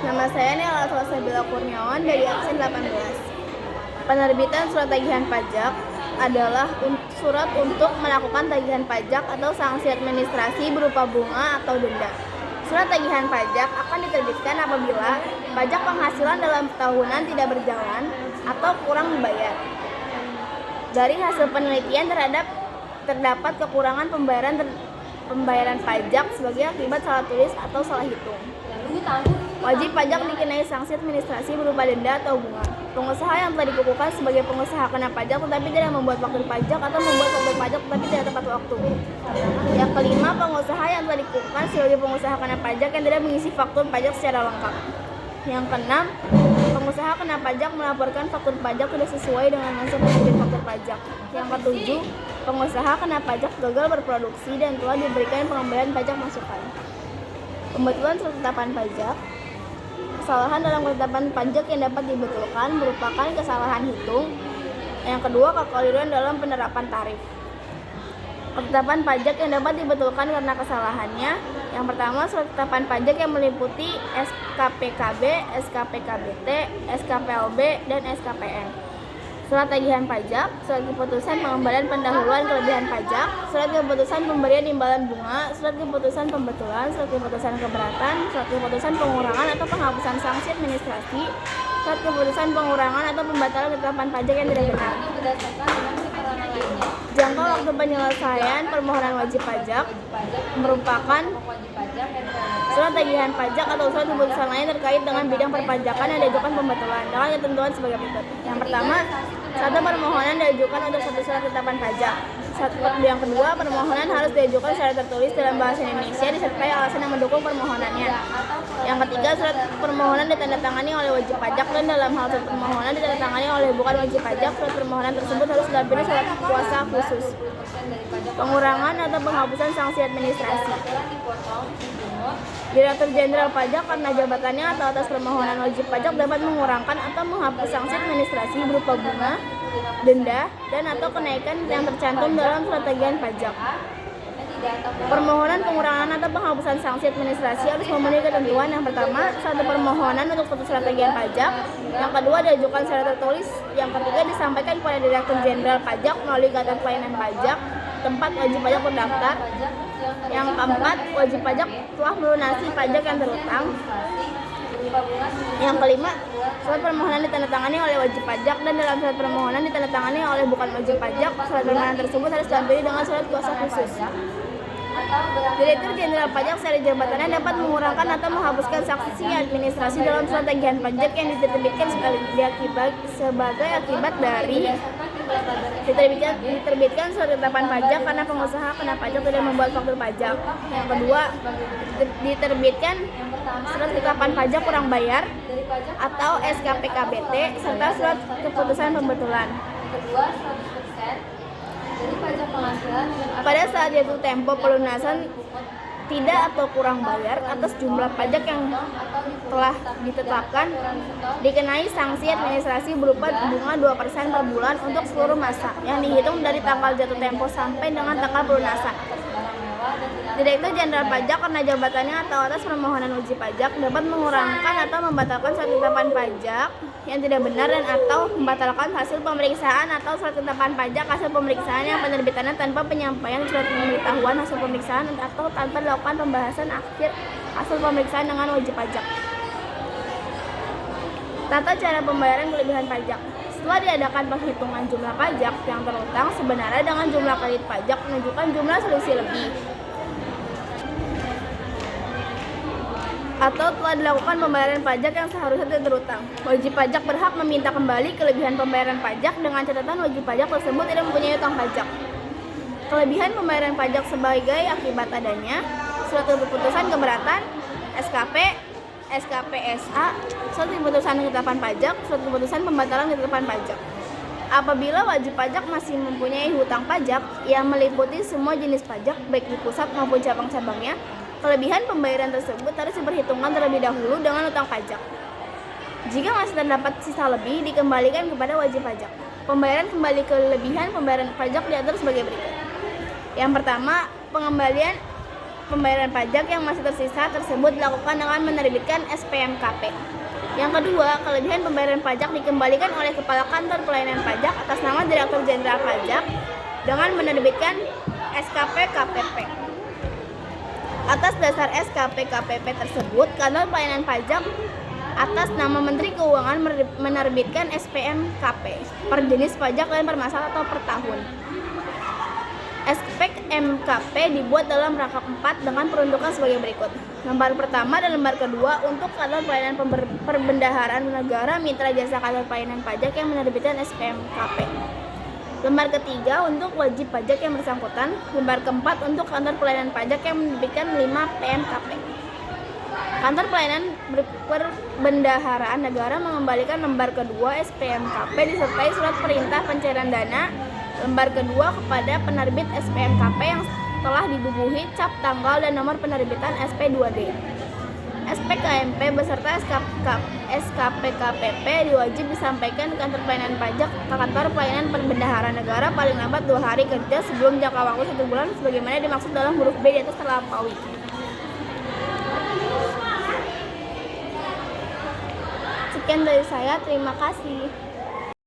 Nama saya Nela Salsabila Kurniawan dari absen 18. Penerbitan surat tagihan pajak adalah surat untuk melakukan tagihan pajak atau sanksi administrasi berupa bunga atau denda. Surat tagihan pajak akan diterbitkan apabila pajak penghasilan dalam tahunan tidak berjalan atau kurang dibayar. Dari hasil penelitian terdapat kekurangan pembayaran pajak sebagai akibat salah tulis atau salah hitung. Wajib pajak dikenai sanksi administrasi berupa denda atau bunga. Pengusaha yang telah dikukuhkan sebagai pengusaha kena pajak tetapi tidak membuat faktur pajak atau membuat faktur pajak tetapi tidak tepat waktu. Yang kelima, pengusaha yang telah dikukuhkan sebagai pengusaha kena pajak yang tidak mengisi faktur pajak secara lengkap. Yang keenam, pengusaha kena pajak melaporkan faktur pajak tidak sesuai dengan masa penerbit faktur pajak. Yang ketujuh, pengusaha kena pajak gagal berproduksi dan telah diberikan pengembalian pajak masukan. Pembetulan surat ketetapan pajak. Kesalahan dalam ketetapan pajak yang dapat dibetulkan merupakan kesalahan hitung. Yang kedua, kekeliruan dalam penerapan tarif. Ketetapan pajak yang dapat dibetulkan karena kesalahannya. Yang pertama, surat ketetapan pajak yang meliputi SKPKB, SKPKBT, SKPLB, dan SKPN. Surat tagihan pajak, surat keputusan pengembalian pendahuluan kelebihan pajak, surat keputusan pemberian imbalan bunga, surat keputusan pembetulan, surat keputusan keberatan, surat keputusan pengurangan atau penghapusan sanksi administrasi, surat keputusan pengurangan atau pembatalan ketetapan pajak yang tidak benar. Jangka waktu penyelesaian permohonan wajib pajak merupakan surat tagihan pajak atau surat keputusan lain terkait dengan bidang perpajakan yang diajukan pembetulan dengan ketentuan sebagai berikut. Yang pertama, satu permohonan diajukan untuk satu surat ketetapan pajak. Yang kedua, permohonan harus diajukan secara tertulis dalam bahasa Indonesia disertai alasan yang mendukung permohonannya. Yang ketiga, surat permohonan ditandatangani oleh wajib pajak dan dalam hal surat permohonan ditandatangani oleh bukan wajib pajak, surat permohonan tersebut harus didampingi surat kuasa khusus. Pengurangan atau penghapusan sanksi administrasi. Direktur Jenderal Pajak karena jabatannya atau atas permohonan wajib pajak dapat mengurangkan atau menghapus sanksi administrasi berupa bunga, denda, dan atau kenaikan yang tercantum dalam surat tagihan pajak. Permohonan pengurangan atau penghapusan sanksi administrasi harus memenuhi ketentuan. Yang pertama, satu permohonan untuk satu surat tagihan pajak. Yang kedua, diajukan secara tertulis. Yang ketiga, disampaikan kepada Direktur Jenderal Pajak melalui Kantor Pelayanan Pajak tempat wajib pajak terdaftar. Yang keempat, wajib pajak telah melunasi pajak yang terutang. Yang kelima, surat permohonan ditandatangani oleh wajib pajak dan dalam surat permohonan ditandatangani oleh bukan wajib pajak. Surat permohonan tersebut harus didampingi dengan surat kuasa khusus. Direktur Jenderal Pajak secara jabatannya dapat mengurangkan atau menghapuskan sanksi administrasi dalam surat tagihan pajak yang diterbitkan sebagai akibat dari diterbitkan surat ketetapan pajak karena pengusaha kena pajak tidak membuat faktur pajak. Yang kedua, diterbitkan surat ketetapan pajak kurang bayar atau SKPKBT serta surat keputusan pembetulan. Pada saat jatuh tempo pelunasan tidak atau kurang bayar atas jumlah pajak yang telah ditetapkan dikenai sanksi administrasi berupa bunga 2% per bulan untuk seluruh masa yang dihitung dari tanggal jatuh tempo sampai dengan tanggal pelunasan. Direktur Jenderal Pajak karena jabatannya atau atas permohonan wajib pajak dapat mengurangkan atau membatalkan surat ketetapan pajak yang tidak benar dan atau membatalkan hasil pemeriksaan atau surat ketetapan pajak hasil pemeriksaan yang penerbitannya tanpa penyampaian surat pemberitahuan hasil pemeriksaan atau tanpa dilakukan pembahasan akhir hasil pemeriksaan dengan wajib pajak. Tata cara pembayaran kelebihan pajak. Setelah diadakan penghitungan jumlah pajak yang terutang sebenarnya dengan jumlah kredit pajak menunjukkan jumlah selisih lebih atau telah dilakukan pembayaran pajak yang seharusnya tidak terutang. Wajib pajak berhak meminta kembali kelebihan pembayaran pajak dengan catatan wajib pajak tersebut tidak mempunyai utang pajak. Kelebihan pembayaran pajak sebagai akibat adanya surat keputusan keberatan, SKP, SKPSA, surat keputusan ketetapan pajak, surat keputusan pembatalan ketetapan pajak. Apabila wajib pajak masih mempunyai hutang pajak yang meliputi semua jenis pajak baik di pusat maupun cabang-cabangnya, kelebihan pembayaran tersebut harus diperhitungkan terlebih dahulu dengan utang pajak. Jika masih terdapat sisa lebih, dikembalikan kepada wajib pajak. Pembayaran kembali kelebihan pembayaran pajak diatur sebagai berikut. Yang pertama, pengembalian pembayaran pajak yang masih tersisa tersebut dilakukan dengan menerbitkan SPMKP. Yang kedua, kelebihan pembayaran pajak dikembalikan oleh Kepala Kantor Pelayanan Pajak atas nama Direktur Jenderal Pajak dengan menerbitkan SKP KPP. Atas dasar SKP KPP tersebut, Kantor Pelayanan Pajak atas nama Menteri Keuangan menerbitkan SPMKP per jenis pajak dan per masa atau per tahun. SPMKP dibuat dalam rangkap 4 dengan peruntukan sebagai berikut. Lembar pertama dan lembar kedua untuk Kantor Pelayanan Perbendaharaan Negara Mitra Jasa Kantor Pelayanan Pajak yang menerbitkan SPMKP. Lembar ketiga untuk wajib pajak yang bersangkutan. Lembar keempat untuk Kantor Pelayanan Pajak yang menerbitkan 5 PMKP. Kantor Pelayanan Perbendaharaan Negara mengembalikan lembar kedua SPMKP disertai surat perintah pencairan dana lembar kedua kepada penerbit SPMKP yang telah dibubuhi cap tanggal dan nomor penerbitan SP2D. SPKMP beserta SKP KPP diwajib disampaikan ke Kantor Pelayanan Pajak ke Kantor Pelayanan Perbendaharaan Negara paling lambat 2 hari kerja sebelum jangka waktu 1 bulan sebagaimana dimaksud dalam huruf B di atas terlampaui. Sekian dari saya, terima kasih.